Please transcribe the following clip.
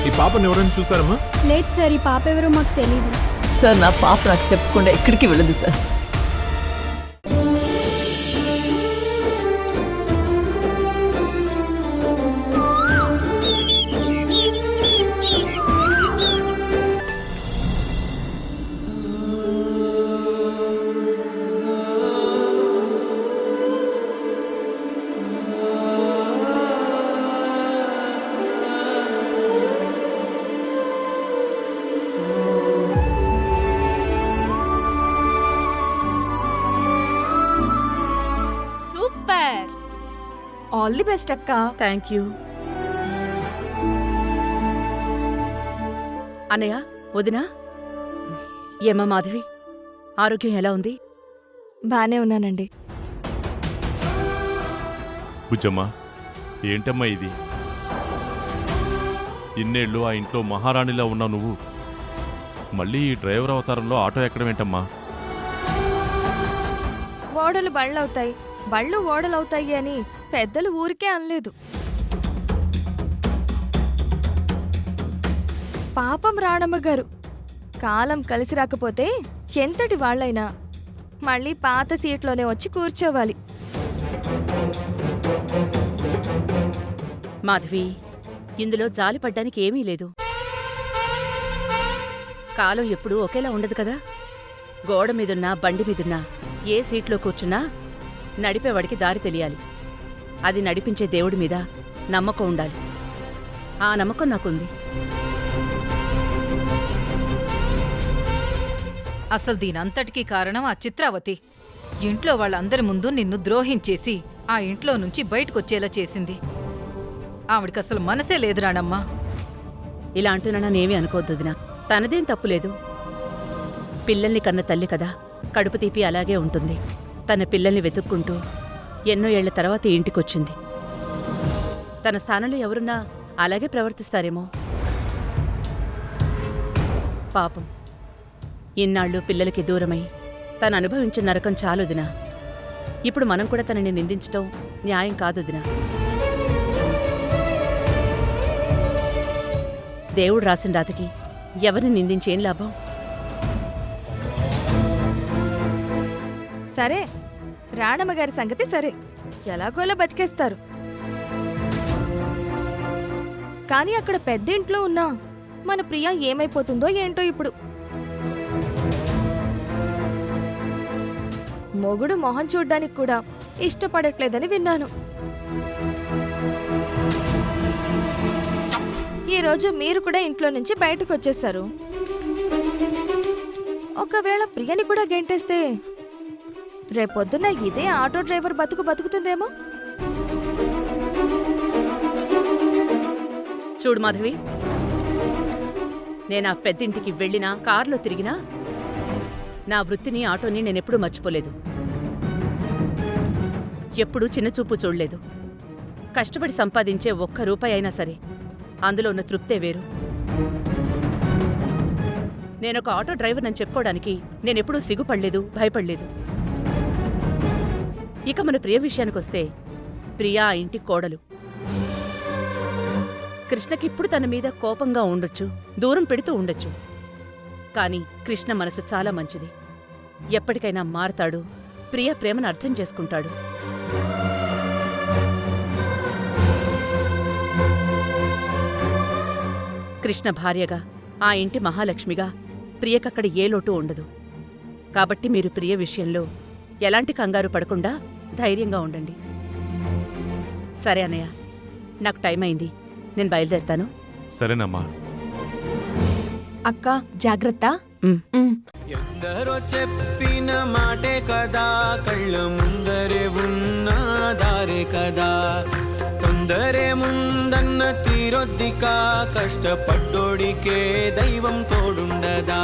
ఈ పాపను ఎవరైనా చూసారమ్మా? లేదు సార్, ఈ పాప ఎవరో మాకు తెలీదు సార్. నా పాప నాకు చెప్పకుండా ఎక్కడికి వెళ్ళదు సార్. ఆల్ ది బెస్ట్ అక్క. Thank you. అన్నయ్య, వదినా, ఏమ్మా మాధవి, ఆరోగ్యం ఎలా ఉంది? బానే ఉన్నానండి. బుజ్జమ్మా, ఏంటమ్మా ఇది? ఇన్నేళ్ళు ఆ ఇంట్లో మహారాణిలా ఉన్నావు నువ్వు, మళ్ళీ ఈ డ్రైవర్ అవతారంలో ఆటో ఎక్కడం ఏంటమ్మా? ఓడలు బళ్ళవుతాయి, బళ్ళు ఓడలవుతాయి అని పెద్దలు ఊరికే అనలేదు. పాపం రాణమ్మ గారు, కాలం కలిసి రాకపోతే ఎంతటి వాళ్ళైనా మళ్ళీ పాత సీట్లోనే వచ్చి కూర్చోవాలి. మాధవి, ఇందులో జాలిపడ్డానికి ఏమీ లేదు. కాలం ఎప్పుడూ ఒకేలా ఉండదు కదా. గోడ మీదున్నా బండి మీదున్నా ఏ సీట్లో కూర్చున్నా నడిపేవాడికి దారి తెలియాలి. అది నడిపించే దేవుడి మీద నమ్మకం ఉండాలి. ఆ నమ్మకం నాకుంది. అసలు దీనంతటికీ కారణం ఆ చిత్రావతి. ఇంట్లో వాళ్ళందరి ముందు నిన్ను ద్రోహించేసి ఆ ఇంట్లో నుంచి బయటకొచ్చేలా చేసింది. ఆవిడికసలు మనసే లేదు రాణమ్మా. ఇలా అంటున్నా నేమీ అనుకోవద్దుదినా. తనదేం తప్పులేదు. పిల్లల్ని కన్న తల్లి కదా, కడుపు తీపి అలాగే ఉంటుంది. తన పిల్లల్ని వెతుక్కుంటూ ఎన్నో ఏళ్ల తర్వాత ఇంటికొచ్చింది. తన స్థానంలో ఎవరున్నా అలాగే ప్రవర్తిస్తారేమో. పాపం, ఇన్నాళ్ళు పిల్లలకి దూరమై తను అనుభవించిన నరకం చాలుదినా. ఇప్పుడు మనం కూడా తనని నిందించటం న్యాయం కాదుదినా. దేవుడు రాసిన రాతకి ఎవరిని నిందించేం లాభం? సరే, రాణమ్మ గారి సంగతి సరే, ఎలాగోలా బతికేస్తారు. కానీ అక్కడ పెద్ద ఇంట్లో ఉన్నా మన ప్రియ ఏమైపోతుందో ఏంటో ఇప్పుడు. మొగుడు మొహం చూడ్డానికి కూడా ఇష్టపడట్లేదని విన్నాను. ఈరోజు మీరు కూడా ఇంట్లో నుంచి బయటకు వచ్చేస్తారు. ఒకవేళ ప్రియని కూడా గెంటేస్తే రేపొద్దున ఇదే ఆటో డ్రైవర్ బతుకుతుందేమో. చూడు మాధవి, నేనా పెద్దింటికి వెళ్ళినా కారులో తిరిగినా నా వృత్తిని, ఆటోని నేనెప్పుడూ మర్చిపోలేదు. ఎప్పుడూ చిన్నచూపు చూడలేదు. కష్టపడి సంపాదించే ఒక్క రూపాయి అయినా సరే అందులో ఉన్న తృప్తే వేరు. నేనొక ఆటో డ్రైవర్ నన్ను చెప్పుకోవడానికి నేనెప్పుడూ సిగ్గుపడలేదు, భయపడలేదు. ఇక మన ప్రియ విషయానికొస్తే, ప్రియా ఆ ఇంటి కోడలు. కృష్ణకిప్పుడు తన మీద కోపంగా ఉండొచ్చు, దూరం పెడుతూ ఉండొచ్చు. కాని కృష్ణ మనసు చాలా మంచిది. ఎప్పటికైనా మారతాడు, ప్రియ ప్రేమను అర్థం చేసుకుంటాడు. కృష్ణ భార్యగా, ఆ ఇంటి మహాలక్ష్మిగా ప్రియకక్కడ ఏ లోటు ఉండదు. కాబట్టి మీరు ప్రియ విషయంలో ఎలాంటి కంగారు పడకుండా ధైర్యంగా ఉండండి. సరే అన్నయ్య, నాకు టైం అయింది, నేను బయలుదేరుతాను. సరేనమ్మా. అక్క జాగ్రత్త. ఎందరో చెప్పిన మాటే కదా, కళ్ళ ముందరే ఉన్న దారే కదా. తొందరే ముందన్న తీరొద్దిక, కష్టపడ్డోడికే దైవం తోడుండదా.